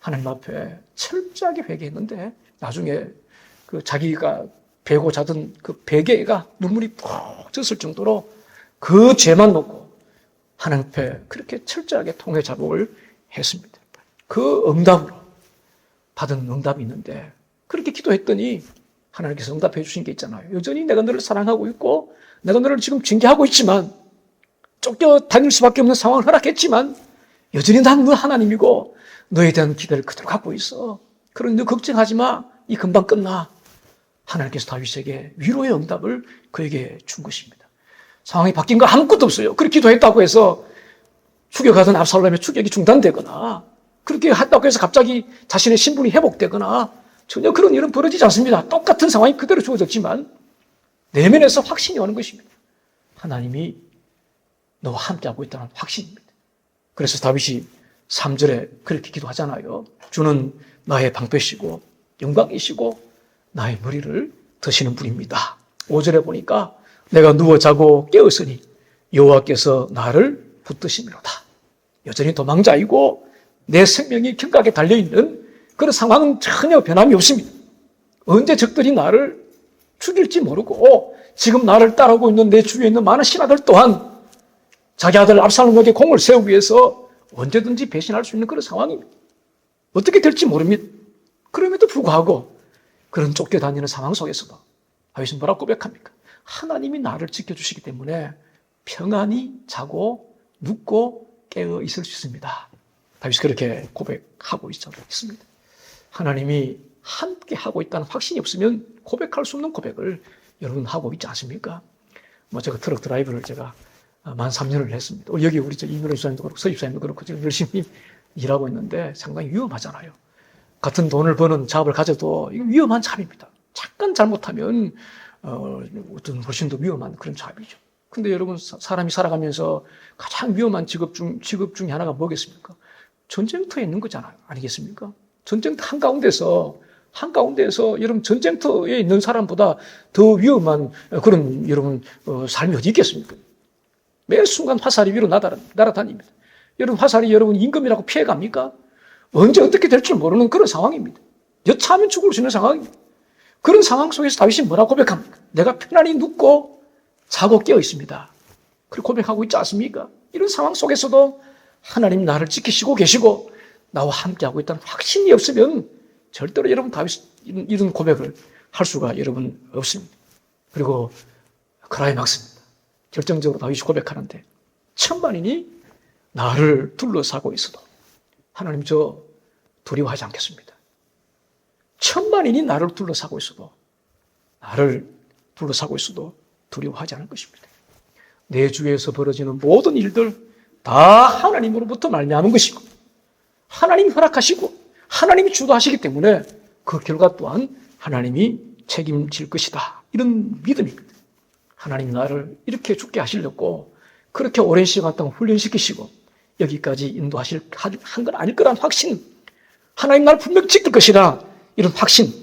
하나님 앞에 철저하게 회개했는데 나중에 그 자기가 베고 자던 그 베개가 눈물이 푹 젖을 정도로 그 죄만 놓고 하나님 앞에 그렇게 철저하게 통회 자복을 했습니다. 그 응답으로 받은 응답이 있는데 그렇게 기도했더니 하나님께서 응답해 주신 게 있잖아요. 여전히 내가 너를 사랑하고 있고 내가 너를 지금 징계하고 있지만 쫓겨 다닐 수밖에 없는 상황을 허락했지만 여전히 난 너 하나님이고 너에 대한 기대를 그대로 갖고 있어. 그러니 너 걱정하지 마. 이 금방 끝나. 하나님께서 다윗에게 위로의 응답을 그에게 준 것입니다. 상황이 바뀐 거 아무것도 없어요. 그렇게 기도했다고 해서 죽여가던 압살롬의 추격이 중단되거나 그렇게 한다고 해서 갑자기 자신의 신분이 회복되거나 전혀 그런 일은 벌어지지 않습니다. 똑같은 상황이 그대로 주어졌지만 내면에서 확신이 오는 것입니다. 하나님이 너와 함께하고 있다는 확신입니다. 그래서 다윗이 3절에 그렇게 기도하잖아요. 주는 나의 방패시고 영광이시고 나의 머리를 드시는 분입니다. 5절에 보니까 내가 누워 자고 깨었으니 여호와께서 나를 붙드시미로다. 여전히 도망자이고 내 생명이 경각에 달려있는 그런 상황은 전혀 변함이 없습니다. 언제 적들이 나를 죽일지 모르고 지금 나를 따라오고 있는 내 주위에 있는 많은 신하들 또한 자기 아들 압살롬에게 공을 세우기 위해서 언제든지 배신할 수 있는 그런 상황입니다. 어떻게 될지 모릅니다. 그럼에도 불구하고 그런 쫓겨다니는 상황 속에서도 다윗은 뭐라고 고백합니까? 하나님이 나를 지켜주시기 때문에 평안히 자고 눕고 깨어 있을 수 있습니다. 다윗이 그렇게 고백하고 있습니다. 하나님이 함께 하고 있다는 확신이 없으면 고백할 수 없는 고백을 여러분 하고 있지 않습니까? 제가 트럭 드라이버를 제가 만 3년을 했습니다. 여기 우리 이민호 집사님도 그렇고 서 집사님도 그렇고 지금 열심히 일하고 있는데 상당히 위험하잖아요. 같은 돈을 버는 잡을 가져도 이거 위험한 잡입니다. 잠깐 잘못하면 어떤 훨씬 더 위험한 그런 잡이죠. 근데 여러분 사람이 살아가면서 가장 위험한 직업 중에 하나가 뭐겠습니까? 전쟁터에 있는 거잖아요. 아니겠습니까? 전쟁터 한가운데서 여러분 전쟁터에 있는 사람보다 더 위험한 그런 여러분 삶이 어디 있겠습니까? 매 순간 화살이 위로 날아다닙니다. 여러분 화살이 여러분 임금이라고 피해갑니까? 언제 어떻게 될 줄 모르는 그런 상황입니다. 여차하면 죽을 수 있는 상황입니다. 그런 상황 속에서 다윗이 뭐라고 고백합니까? 내가 편안히 눕고 자고 깨어 있습니다. 그렇게 고백하고 있지 않습니까? 이런 상황 속에서도 하나님 나를 지키시고 계시고 나와 함께하고 있다는 확신이 없으면 절대로 여러분 다윗 이런 고백을 할 수가 여러분 없습니다. 그리고 클라이막스입니다. 결정적으로 다윗이 고백하는데 천만인이 나를 둘러싸고 있어도 하나님 저 두려워하지 않겠습니다. 천만인이 나를 둘러싸고 있어도 두려워하지 않을 것입니다. 내 주위에서 벌어지는 모든 일들 다 하나님으로부터 말미암은 것이고 하나님이 허락하시고 하나님이 주도하시기 때문에 그 결과 또한 하나님이 책임질 것이다. 이런 믿음입니다. 하나님 나를 이렇게 죽게 하시려고 그렇게 오랜 시간 동안 훈련시키시고 여기까지 인도하실 한 건 아닐 거란 확신, 하나님 나를 분명 지킬 것이라 이런 확신,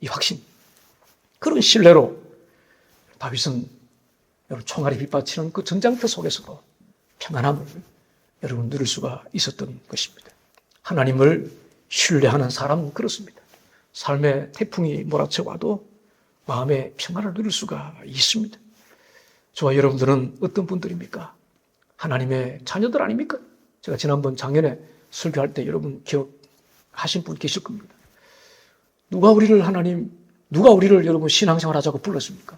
이 확신, 그런 신뢰로 다윗은 여러분 총알이 빗받치는 그 전장터 속에서도 평안함을 여러분 누릴 수가 있었던 것입니다. 하나님을 신뢰하는 사람은 그렇습니다. 삶의 태풍이 몰아쳐와도 마음의 평안을 누릴 수가 있습니다. 저와 여러분들은 어떤 분들입니까? 하나님의 자녀들 아닙니까? 제가 지난번 작년에 설교할 때 여러분 기억하신 분 계실 겁니다. 누가 우리를 여러분 신앙생활 하자고 불렀습니까?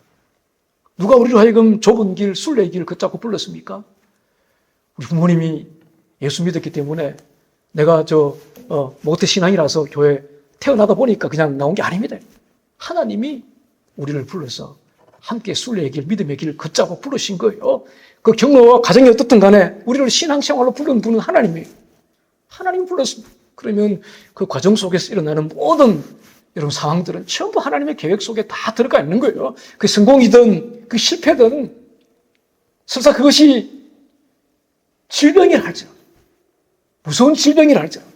누가 우리를 하여금 좁은 길, 순례의 길 걷자고 불렀습니까? 우리 부모님이 예수 믿었기 때문에 내가 모태신앙이라서 교회 태어나다 보니까 그냥 나온 게 아닙니다. 하나님이 우리를 불러서 함께 순례의 길, 믿음의 길 걷자고 부르신 거예요. 그 경로와 가정이 어떻든 간에 우리를 신앙생활로 부른 분은 하나님이에요. 하나님이 불렀습니다. 그러면 그 과정 속에서 일어나는 모든 여러분 상황들은 전부 하나님의 계획 속에 다 들어가 있는 거예요. 그 성공이든 그 실패든 설사 그것이 질병이라 할지라도 무서운 질병이라 할지라도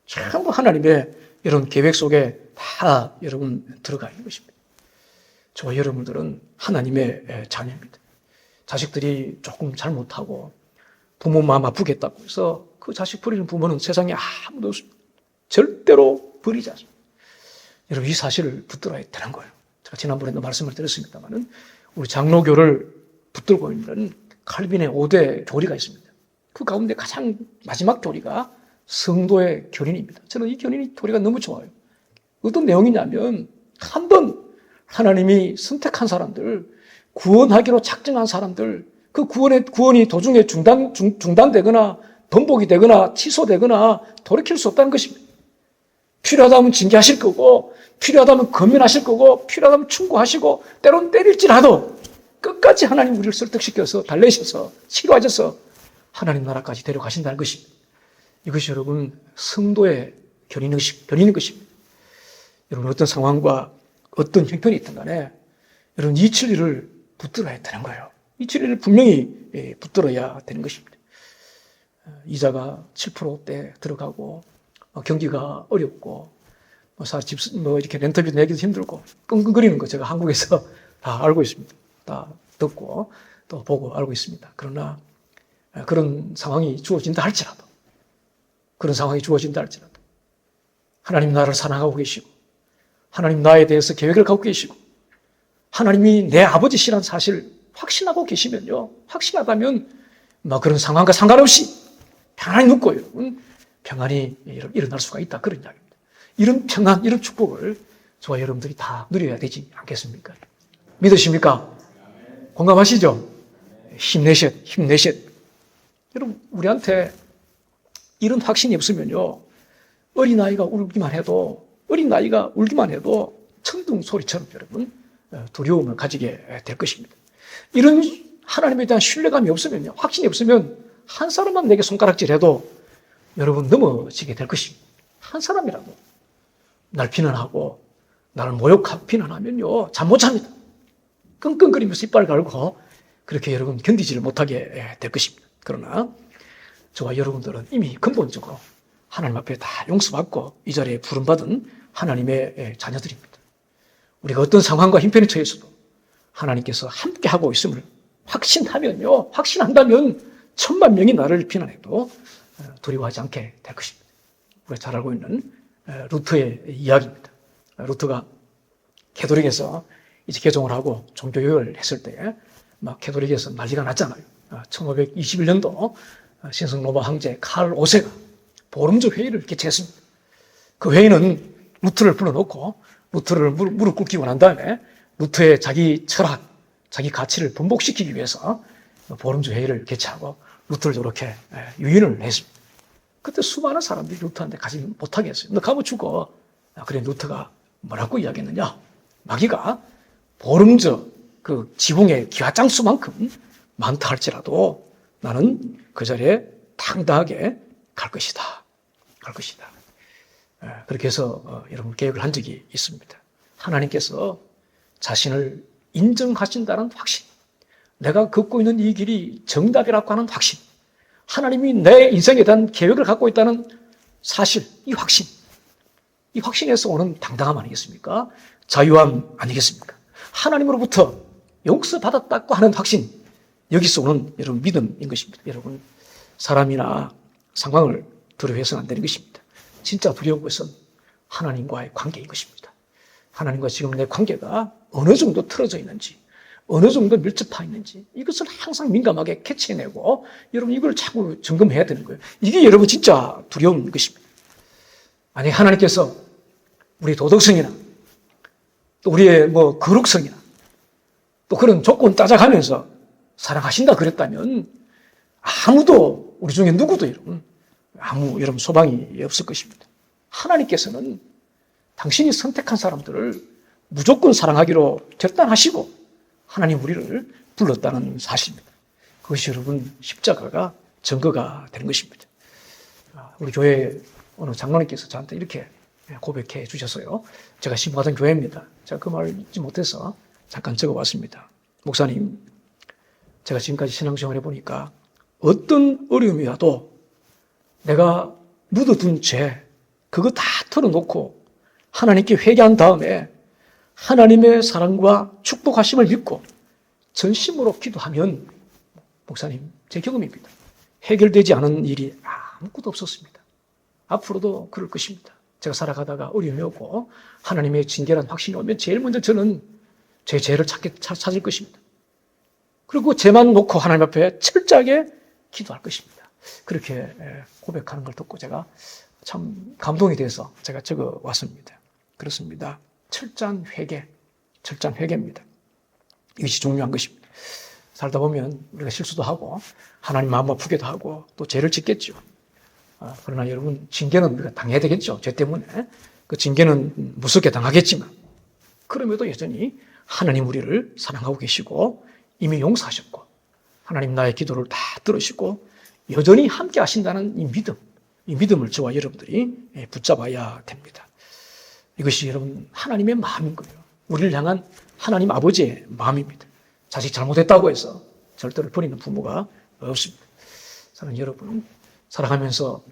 전부 하나님의 이런 계획 속에 다 여러분 들어가 있는 것입니다. 저와 여러분들은 하나님의 자녀입니다. 자식들이 조금 잘못하고 부모 마음 아프겠다고 해서 그 자식 버리는 부모는 세상에 아무도 없습니다. 절대로 버리지 않습니다. 여러분 이 사실을 붙들어야 되는 거예요. 제가 지난번에도 말씀을 드렸습니다만 우리 장로교를 붙들고 있는 칼빈의 5대 교리가 있습니다. 그 가운데 가장 마지막 교리가 성도의 교린입니다. 저는 이 교리가 너무 좋아요. 어떤 내용이냐면 한 번 하나님이 선택한 사람들, 구원하기로 작정한 사람들, 그 구원이 도중에 중단되거나 번복이 되거나 취소되거나 돌이킬 수 없다는 것입니다. 필요하다면 징계하실 거고, 필요하다면 권면하실 거고, 필요하다면 충고하시고, 때론 때릴지라도 끝까지 하나님 우리를 설득시켜서 달래셔서 치료하셔서 하나님 나라까지 데려가신다는 것입니다. 이것이 여러분 성도의 견인인 것입니다. 여러분 어떤 상황과 어떤 형편이 있든 간에 여러분 이 진리를 붙들어야 되는 거예요. 이 진리를 분명히 붙들어야 되는 것입니다. 이자가 7%대 들어가고 경기가 어렵고 이렇게 렌터비 내기도 힘들고 끙끙거리는 거 제가 한국에서 다 알고 있습니다. 다 듣고 또 보고 알고 있습니다. 그러나 그런 상황이 주어진다 할지라도 하나님 나라를 사랑하고 계시고 하나님 나에 대해서 계획을 갖고 계시고 하나님이 내 아버지시라는 사실을 확신하고 계시면요. 확신하다면 그런 상황과 상관없이 평안히 눕고 여러분 평안이 일어날 수가 있다. 그런 이야기입니다. 이런 평안, 이런 축복을 저와 여러분들이 다 누려야 되지 않겠습니까? 믿으십니까? 공감하시죠? 힘내셔. 여러분 우리한테 이런 확신이 없으면요. 어린아이가 울기만 해도 천둥 소리처럼 여러분 두려움을 가지게 될 것입니다. 이런 하나님에 대한 신뢰감이 없으면요. 확신이 없으면 한 사람만 내게 손가락질해도 여러분 넘어지게 될 것입니다. 한 사람이라도 날 비난하고 나를 모욕하고 비난하면요. 잠 못 잡니다. 끙끙거리면서 이빨 갈고 그렇게 여러분 견디지를 못하게 될 것입니다. 그러나 저와 여러분들은 이미 근본적으로 하나님 앞에 다 용서받고 이 자리에 부름받은 하나님의 자녀들입니다. 우리가 어떤 상황과 형편에 처해서도 하나님께서 함께하고 있음을 확신한다면 10,000,000명이 나를 비난해도 두려워하지 않게 될 것입니다. 우리가 잘 알고 있는 루터의 이야기입니다. 루터가 캐톨릭에서 이제 개종을 하고 종교개혁을 했을 때 막 캐톨릭에서 난리가 났잖아요. 1521년도 신성 로마 황제 칼 5세가 보름주 회의를 개최했습니다. 그 회의는 루터를 불러놓고 루터를 무릎 꿇기고 난 다음에 루터의 자기 철학, 자기 가치를 번복시키기 위해서 보름주 회의를 개최하고 루터를 저렇게 유인을 했습니다. 그때 수많은 사람들이 루터한테 가지 못하게 했어요. 너 가면 죽어. 그래 루터가 뭐라고 이야기했느냐. 마귀가 보름주 그 지붕의 기와장수만큼 많다 할지라도 나는 그 자리에 당당하게 갈 것이다. 그렇게 해서 여러분 계획을 한 적이 있습니다. 하나님께서 자신을 인정하신다는 확신, 내가 걷고 있는 이 길이 정답이라고 하는 확신, 하나님이 내 인생에 대한 계획을 갖고 있다는 사실, 이 확신에서 오는 당당함 아니겠습니까? 자유함 아니겠습니까? 하나님으로부터 용서받았다고 하는 확신, 여기서 오는 여러분 믿음인 것입니다. 여러분 사람이나 상황을 두려워해서는 안 되는 것입니다. 진짜 두려운 것은 하나님과의 관계인 것입니다. 하나님과 지금 내 관계가 어느 정도 틀어져 있는지, 어느 정도 밀접해 있는지 이것을 항상 민감하게 캐치해내고 여러분 이걸 자꾸 점검해야 되는 거예요. 이게 여러분 진짜 두려운 것입니다. 만약에 하나님께서 우리 도덕성이나 또 우리의 거룩성이나 또 그런 조건 따져가면서 사랑하신다 그랬다면 아무도 우리 중에 누구도 여러분 여러분 소망이 없을 것입니다. 하나님께서는 당신이 선택한 사람들을 무조건 사랑하기로 결단하시고 하나님 우리를 불렀다는 사실입니다. 그것이 여러분 십자가가 증거가 되는 것입니다. 우리 교회 어느 장로님께서 저한테 이렇게 고백해 주셨어요. 제가 신고하던 교회입니다. 제가 그 말을 잊지 못해서 잠깐 적어봤습니다. 목사님, 제가 지금까지 신앙생활 해보니까 어떤 어려움이 와도 내가 묻어둔 죄, 그거 다 털어놓고 하나님께 회개한 다음에 하나님의 사랑과 축복하심을 믿고 전심으로 기도하면, 목사님, 제 경험입니다. 해결되지 않은 일이 아무것도 없었습니다. 앞으로도 그럴 것입니다. 제가 살아가다가 어려움이 오고 하나님의 징계란 확신이 오면 제일 먼저 저는 제 죄를 찾을 것입니다. 그리고 죄만 놓고 하나님 앞에 철저하게 기도할 것입니다. 그렇게 고백하는 걸 듣고 제가 참 감동이 돼서 제가 적어 왔습니다. 그렇습니다. 철저한 회개입니다. 이것이 중요한 것입니다. 살다 보면 우리가 실수도 하고 하나님 마음 아프게도 하고 또 죄를 짓겠죠. 그러나 여러분 징계는 우리가 당해야 되겠죠. 죄 때문에. 그 징계는 무섭게 당하겠지만 그럼에도 여전히 하나님 우리를 사랑하고 계시고 이미 용서하셨고 하나님 나의 기도를 다 들으시고 여전히 함께 하신다는 이 믿음을 저와 여러분들이 붙잡아야 됩니다. 이것이 여러분 하나님의 마음인 거예요. 우리를 향한 하나님 아버지의 마음입니다. 자식 잘못했다고 해서 절대로 버리는 부모가 없습니다. 사랑하는 여러분, 살아가면서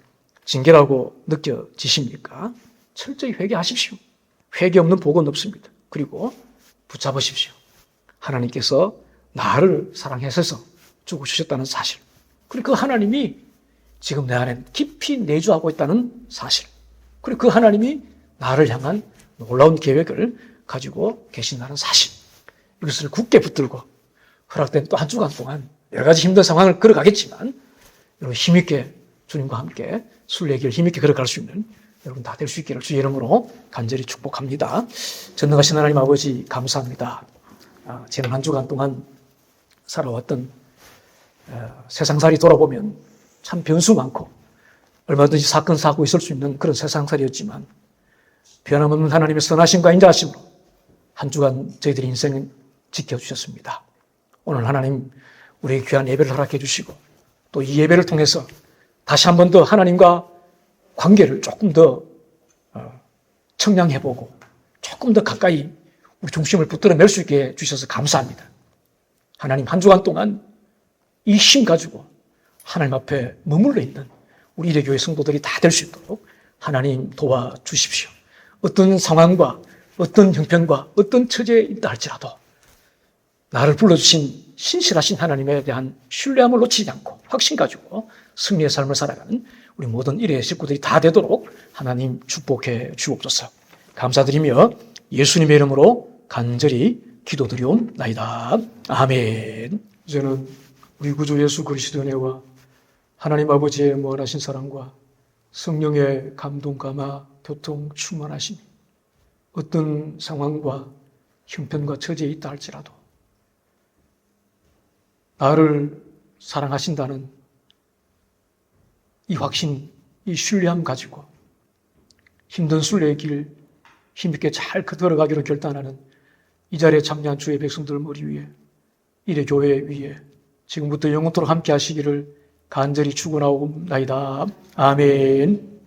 징계라고 느껴지십니까? 철저히 회개하십시오. 회개 없는 복은 없습니다. 그리고 붙잡으십시오. 하나님께서 나를 사랑하셔서 죽으셨다는 사실. 그리고 그 하나님이 지금 내 안에 깊이 내주하고 있다는 사실. 그리고 그 하나님이 나를 향한 놀라운 계획을 가지고 계신다는 사실. 이것을 굳게 붙들고 허락된 또 한 주간 동안 여러 가지 힘든 상황을 걸어가겠지만 여러분 힘있게 주님과 함께 순례길 힘있게 걸어갈 수 있는 여러분 다 될 수 있기를 주의 이름으로 간절히 축복합니다. 전능하신 하나님 아버지 감사합니다. 지난 한 주간 동안 살아왔던 세상살이 돌아보면 참 변수 많고 얼마든지 사건 사고 있을 수 있는 그런 세상살이었지만 변함없는 하나님의 선하심과 인자하심으로 한 주간 저희들의 인생을 지켜주셨습니다. 오늘 하나님 우리의 귀한 예배를 허락해 주시고 또 이 예배를 통해서 다시 한 번 더 하나님과 관계를 조금 더 청량해보고 조금 더 가까이 우리 중심을 붙들어낼 수 있게 해주셔서 감사합니다. 하나님 한 주간 동안 이 힘 가지고 하나님 앞에 머물러 있는 우리 이레교회 성도들이 다 될 수 있도록 하나님 도와주십시오. 어떤 상황과 어떤 형편과 어떤 처지에 있다 할지라도 나를 불러주신 신실하신 하나님에 대한 신뢰함을 놓치지 않고 확신 가지고 승리의 삶을 살아가는 우리 모든 일의 식구들이 다 되도록 하나님 축복해 주옵소서. 감사드리며 예수님의 이름으로 간절히 기도드리옵나이다. 아멘. 이제는 우리 구주 예수 그리스도의 은혜와 하나님 아버지의 무한하신 사랑과 성령의 감동 감화 교통 충만하심이 어떤 상황과 형편과 처지에 있다 할지라도 나를 사랑하신다는 이 확신, 이 신뢰함 가지고 힘든 순례의 길 힘있게 잘 걸어가기로 결단하는 이 자리에 참여한 주의 백성들 머리 위에 이래 교회 위에 지금부터 영원토록 함께 하시기를 간절히 축원하옵나이다. 아멘.